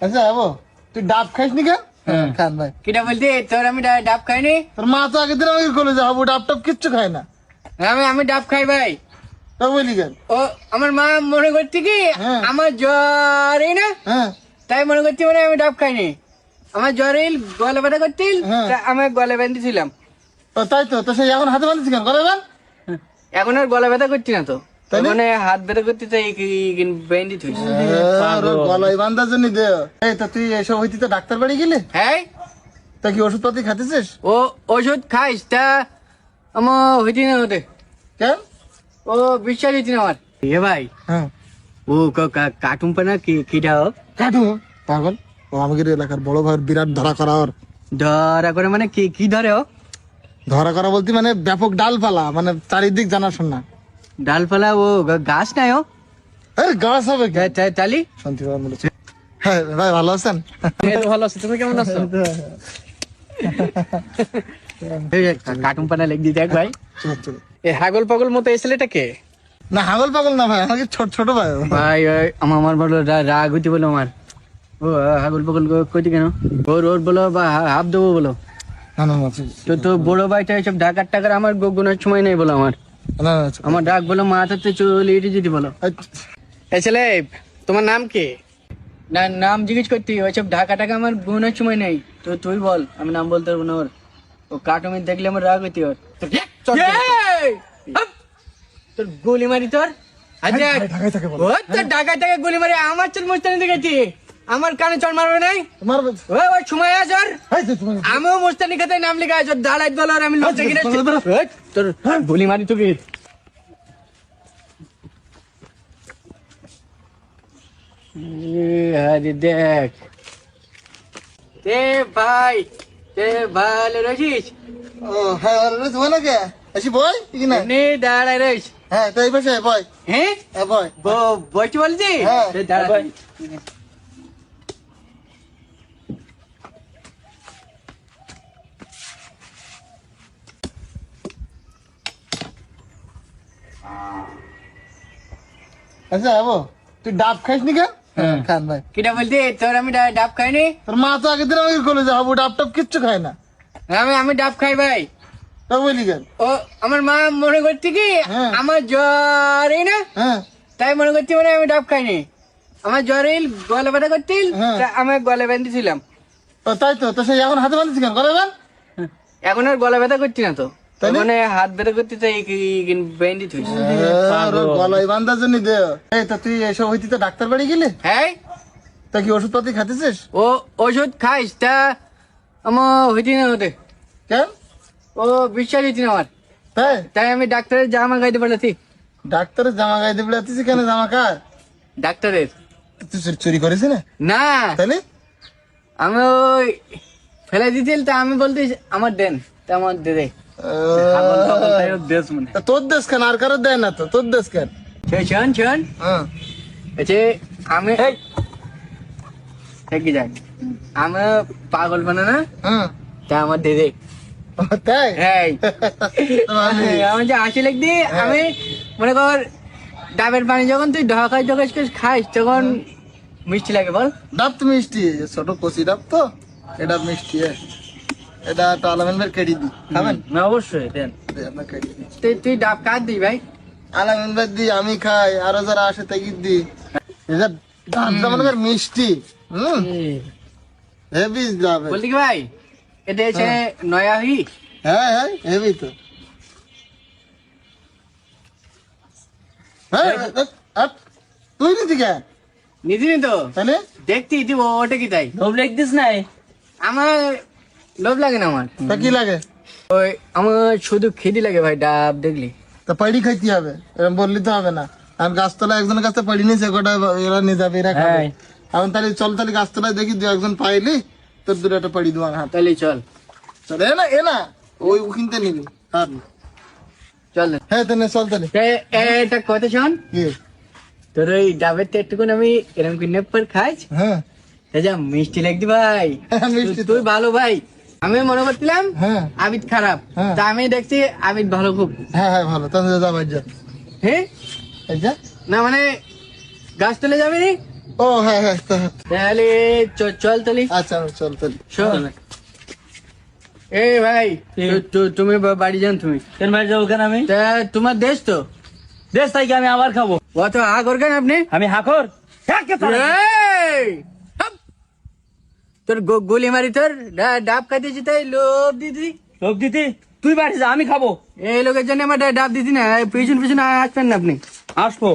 আচ্ছা আবো তুই ডাব খাইস নি কেন? খান ভাই। কিটা বলতে তোর আমি ডাব খাইনি। তোর মা তো আগের দিন আমাকে কলেজে হাবু ডাব টাব কিচ্ছু খায় না। আমি ডাব খাই ভাই। তা বলি কেন? ও আমার মা মনে করছে কি আমার জ্বর এই না, তাই মনে করছি মানে আমি ডাব খাইনি। আমার জ্বর এই গলা ব্যথা করছিল, আমি গলা বেঁধেছিলাম। তাই তো সেই এখন হাতে বাঁধেছি কেন করে বেন? এখন আর গলা ব্যথা করছি না তো, মানে হাত ব্যথা করতে চাই বেঁধে থুইস। গলায় বান্ধার জন্য দে। এই তা তুই এসব হইতে তো ডাক্তার বাড়ি গেলি? হ্যাঁ। তা কি ওষুধ পাতি খাতেছিস? ও ওষুধ খাইস তা আমার হইতে না হতে। কেন? ও বিশ্বাস হইতে না আমার। এ ভাই হ্যাঁ ও কার্টুন পানা কিটা ও কাটু পাগল। ও আমাদের এলাকার বড় ভাইয়ের বিরাট ধরা করা। ওর ধরা করে মানে কি ধরে ও? ধরা করা বলতে মানে ব্যাপক ডালপালা, মানে চারিদিক জানাশোনা। ডালপালা ও গাছ নাই ও? আরে গাছ হবে কি? চালি শান্তি ভাই বলেছে। হ্যাঁ ভাই ভালো আছেন? ভালো আছি, তুমি কেমন আছো? কার্টুন পানা লেগ দিয়ে দেখ ভাই। এ হাগল পাগল মতো এই ছেলেটাকে না হাগল পাগল না ভাই, আমাকে ছোট ভাই। ভাই আমার বলো রাগ হইতে বলো আমার। ও হাগল পাগল কইতে কেন? ওর বলো বা হাফ দেবো বলো। না না তো বড় ভাইটা এসব ঢাকার টাকার আমার গোনার সময় নেই বলো আমার। আমার ডাক বলো মাথাতে চলে এটি যদি বলো। এই ছেলে তোমার নাম কি? না নাম জিজ্ঞেস করতে ওইসব ঢাকা টাকা আমার গোনার সময় নেই। তো তুই বল, আমি নাম বলতে পারবো না ওর। ও কার্টুন দেখলে আমার রাগ হইতে ওর। তোর গুলি মারি তোর ঢাকায় টাকা গুলি মারি আমার চল মোস্তানি দেখেছি। আমার কানে চড় মারবে নাই ওই সময় আজ ওর। আমিও মোস্তানি খাতায় নাম লেখা আছে দাঁড়াই বল। আর আমি লজ্জা কিনে তোর গুলি মারি তোকে। আরে দেখ ভাই ভালো রয়েছিস? ও হ্যাঁ তোমার না কে আসি বই কি না দাঁড়াই রয়েছ? হ্যাঁ তাই পাশে বই। হ্যাঁ বই বইটি বলছি হ্যাঁ দাঁড়াই। আচ্ছা আবো তুই ডাব খাইস নি কেন? খান ভাই। কিটা বলতে তোর আমি ডাব খাইনি। তোর মা তো আগের দিন আমাকে কলেজে হাবু ডাব টাব কিচ্ছু খায় না। আমি ডাব খাই ভাই। তা বলি কেন? ও আমার মা মনে করছে কি আমার জ্বর এই না, তাই মনে করছি মানে আমি ডাব খাইনি। আমার জ্বর এই গলা ব্যথা করছিল, আমি গলা বেঁধেছিলাম। তাই তো সেই এখন হাতে বাঁধেছি কেন করে বেন? এখন আর গলা ব্যথা করছি না তো, মানে হাত ব্যথা করতে চাই বেঁধে থুইস। গলায় বান্ধার জন্য দে। এই তা তুই এসব হইতে তো ডাক্তার বাড়ি গেলি? হ্যাঁ। তা কি ওষুধ পাতি খাতেছিস? ও ওষুধ খাইস তা আমার হইতে না হতে। কেন? ও বিশ্বাস হইতে না আমার, তাই তাই আমি ডাক্তারের জামা গাইতে পারছি। ডাক্তারের জামা গায়ে দিবি আছিস কেন? জামা কার? ডাক্তারের। তুই চুরি করিস না? না তাহলে আমি ওই ফেলে দিছিল, তা আমি বলতে আমার দেন, তা আমার দে দে। তোর দেশ কেন? আর কারোর দেয় না তো, তোর দেশ কেন? শোন আমি যাই, আমি পাগল বানা না, তা আমার দে দে। তাই আমি যে হাসি লিখ দি, আমি মনে কর ডাবের পানি যখন তুই ঢকাই খাইস তখন মিষ্টি লাগে বল। ডাব তো মিষ্টি, ছোট কচি ডাব তো, এটা মিষ্টি। এটা তো আলামিন ভাই কেটে দি, খাবেন? না অবশ্যই দেন। তুই ডাব কার দিই ভাই? আলামিন ভাই দি, আমি খাই, আরো যারা আসে তাকে দি। এটা ডাবটা মনে কর মিষ্টি। হেভি ডাব। বললি কি ভাই এটা এসে নয়া হি? হ্যাঁ হ্যাঁ হেভি তো। তুই নিতি কে? নিদিনি তো, তাহলে দেখতি তুই ওটা কি তাই লোভ লিখতিস নাই? আমার লোভ লাগে না আমার। তা কি লাগে? ওই আমার শুধু খিদি লাগে ভাই ডাব দেখলি। তা পাড়ি খাইতে হবে, এরকম বললি তো হবে না। আর গাছতলা একজনের কাছে পাড়ি নিয়েছে, গোটা এরা নিয়ে যাবে, এরা খাবে। এখন তাহলে চল, তাহলে গাছতলায় দেখি দু একজন পাইলি তোর দূরে একটা পাড়ি দেওয়ার হাত। তাহলে চল চল এ না ওই কিনতে নিবি। চল। হ্যাঁ তাহলে চল তাহলে। এটা কথা শোন, কি তোর ওই ডাবের তো একটুকুন আমি এরকম কিনে পর খাইছ। হ্যাঁ যা মিষ্টি লাগদি ভাই, মিষ্টি তুই ভালো ভাই। আমি মনে করছিলাম আবিদ খারাপ, তা আমি দেখছি আবিদ ভালো খুব। হ্যাঁ হ্যাঁ ভালো, তাহলে যা ভাই যা। হ্যাঁ যা না মানে গাছতলা যাবি নি? ও হ্যাঁ হ্যাঁ তাহলে চল তাহলে। আচ্ছা আমি চল তাহলে। শোন এই ভাই, তুমি বাড়ি যান তুমি। কেন ভাই যাবো কেন আমি? তা তোমার দেশ তো দেশ তাই কি আমি আবার খাবো? অত হা করবেন আপনি। আমি হাকর? এই, হাপ! তোর গুলি মারি তোর ডাব খাইতে যেতে লোভ দিদি। লোক দিতি তুই বাড়ি যা, আমি খাবো। এই লোকের জন্য আমার ডাব দিতি না, পিছন পিছন আসবেন না আপনি। আসবো।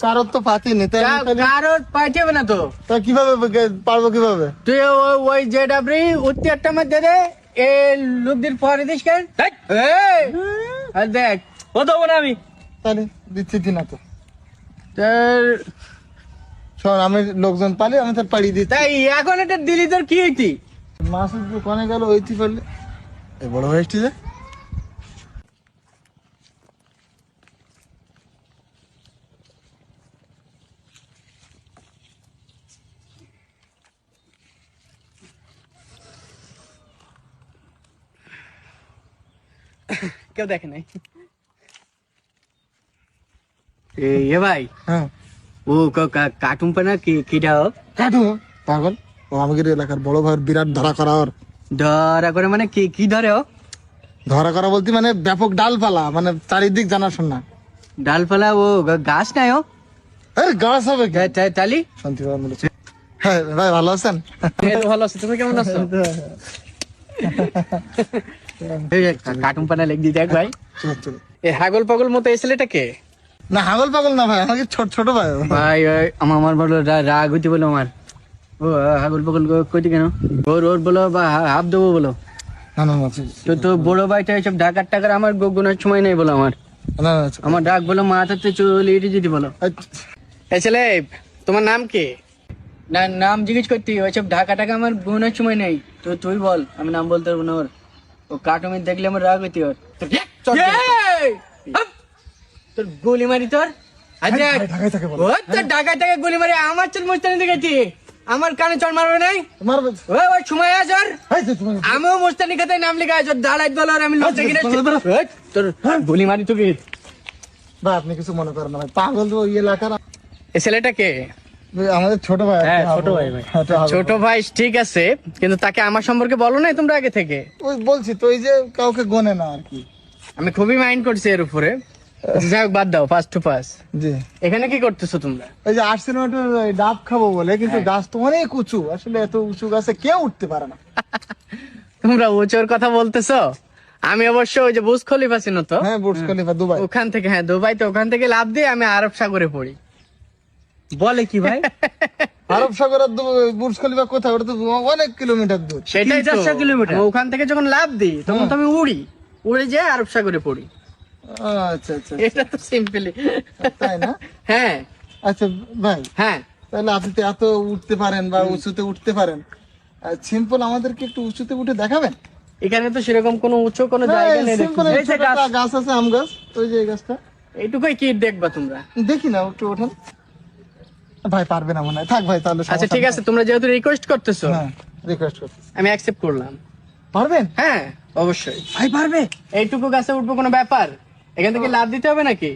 কারোর তো পাতিনি তাই আমি তাহলে- কারো পাইতে না তো। তা কিভাবে পারবো কিভাবে? তুই ওই যে ডাবরি উত্তরটা মধ্যে দে, এ লোকদের পরে দিস কেন? ধ্যাৎ, এই, আর দেখ ও দেবো না আমি। তাহলে দিচ্ছি না তো। তোর শোন আমি লোকজন পালি আমি তোর পাড়ি দিচ্ছি। তাই এখন এটা দিলি তোর কি হইতি? মাছ কনে গেল ওইটি পারলে এই বড় ভাইটি যে কেউ দেখে নাই। এ ভাই, হ্যাঁ ও কার্টুন পানা কিটা কাটু পাগল ও আমাদের এলাকার বড় ভাইয়ের বিরাট ধরা করা ওর ধরা করে মানে কি ধরে ও? ধরা করা বলতে মানে ব্যাপক ডালপালা মানে চারিদিক জানাশোনা। ডালপালা ও গাছ নাই ও? আরে গাছ হবে কি? তালি শান্তি ভাই বলেছে। হ্যাঁ ভাই ভালো আছেন? ভালো আছে, তুমি কেমন আছো? কার্টুন পানা লেখ দি দেখ ভাই। চল, চল। এ হাগল পাগল মতো এই ছেলেটাকে? না হাগল পাগল না ভাই আমাকে ছোট ছোট ভাই ও। ভাই আমার বলো রাগ হইতে বলো আমার। ও হাগল পাগল কইতে কেন? ওর বলো বা হাফ দেবো বলো। না না না তো বড় ভাইটা এইসব ঢাকার টাকার আমার গোনার সময় নেই বলো আমার। না আমার ডাক বলো মাথাতে চলে এটি যদি বলো। এই ছেলে, তোমার নাম কি? না নাম জিজ্ঞেস করতি, ওইসব ঢাকা টাকা আমার গুণের সময় নেই। তো তুই বল, আমি নাম বলতে পারবো না ওর। ও কার্টুন দেখলে আমার রাগ হইতি ওর। তোর গুলি মারি তোর। আচ্ছা ঢাকায় থাকে বলো। ও তোর ঢাকায় টাকা গুলি মারি আমার চল মুস্তানি দেখেছি। আমার কানে চল মারবে নাই? মারবে ওই সময় আছে ওর। এই যে তুমি আমিও মুস্তানি খাতায় নাম লেখা আছে, দাঁড়াই বলো আর আমি লোক দেখি না। তোর গুলি মারি তোকে। ভাই আপনি কিছু মনে করেন না ভাই পাগল তো ওই এলাকার এই ছেলেটাকে আমাদের ছোট ভাই হ্যাঁ, ছোট ভাই ভাই। ছোট ভাই ঠিক আছে, কিন্তু তাকে আমার সম্পর্কে বলো নাই তোমরা আগে থেকে? ওই বলছি তো ওই যে কাউকে গনে না আর কি। আমি খুবই মাইন্ড করছি এর উপরে। যাই হোক, বাদ দাও, ফার্স্ট টু ফার্স্ট। জি এখানে কি করতেছো তোমরা? ওই যে আসছে না ওটা ওই ডাব খাবো বলে কিন্তু গাছ তো অনেক উঁচু আসলে এত উঁচু গাছে কেউ উঠতে পারে না। তোমরা উঁচুর কথা বলতেছো? আমি অবশ্য ওই যে বুর্জ খলিফা ছিল তো, হ্যাঁ বুর্জ খলিফা দুবাই। ওখান থেকে, হ্যাঁ দুবাই, তো ওখান থেকে লাভ দিয়ে আমি আরব সাগরে পড়ি। বলে কি ভাই? আরব সাগর আর বুর্জ খলিফা কোথায়? ওটা তো অনেক কিলোমিটার দূর। সেটাই তো, 300-400 কিলোমিটার। আমি ওখান থেকে যখন লাভ দিই তখন তো আমি উড়ে যেয়ে আরব সাগরে পড়ি। আচ্ছা আচ্ছা এটা তো সিম্পলি, তাই না? হ্যাঁ আচ্ছা ভাই হ্যাঁ। তাহলে আপনি তো এত উঠতে পারেন বা উঁচুতে উঠতে পারেন, সিম্পল আমাদেরকে একটু উঁচুতে উঠে দেখাবেন? এখানে তো সেরকম কোনো উঁচু কোনো জায়গা নেই। সিম্পল এই যে গাছ। গাছ আছে আম গাছ, ওই যে এই গাছটা এইটুকুই কি দেখবা তোমরা? দেখি না একটু ওঠেন। ভাই পারবে না মনে হয়, থাক ভাই তাহলে আচ্ছা সমস্যা ঠিক আছে, তোমরা যেহেতু রিকোয়েস্ট করতেছো নেই। হ্যাঁ রিকোয়েস্ট করছি। আমি অ্যাকসেপ্ট করলাম। পারবেন? হ্যাঁ অবশ্যই। ভাই পারবে? এইটুকু গাছে উঠবো কোনো ব্যাপার? এখান থেকে লাভ দিতে হবে নাকি?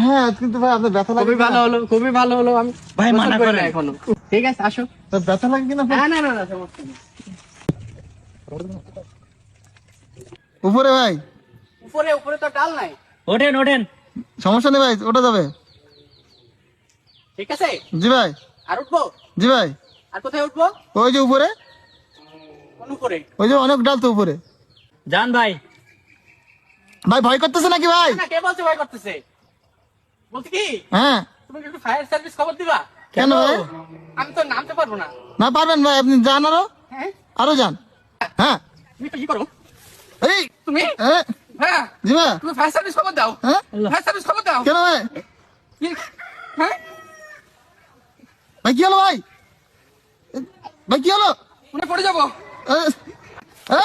হ্যাঁ কিন্তু ভাই আপনার ব্যথা লাগে খুবই ভালো হলো, খুবই ভালো হলো। আমি ভাই, গোসল মানা করি করেন। না এখনো। ঠিক আছে আসো। তো ব্যথা লাগে কিনা? না না না না, সমস্যা নেই। উপরে ভাই উপরে উপরে তো ডাল নাই। ওঠেন ওঠেন। সমস্যা নেই ভাই, ওটা যাবে। ঠিক আছে, জি ভাই। আর উঠবো? জি ভাই। আর কোথায় উঠবো? ওই যে উপরে, কোন উপরে? ওই যে অনেক ডাল তো উপরে। যান ভাই। ভাই ভয় করতেছে নাকি ভাই? না, কে বলছে ভয় করতেছে? বলতে কি, হ্যাঁ তুমি একটু ফায়ার সার্ভিস খবর দিবা? কেন ভাই? আমি তো নামতে পারবো না। না পারবেন ভাই, আপনি যান আরো হ্যাঁ, আরো যান। হ্যাঁ তুমি তো কি করো এই তুমি? হ্যাঁ হ্যাঁ, জি ভাই। তুমি ফায়ার সার্ভিস খবর দাও। হ্যাঁ ফায়ার সার্ভিস খবর দাও। কেন ভাই? হ্যাঁ, ভাই কি হলো ভাই? ভাই কি হলো? মনে পড়ে যাবো। এ, এ,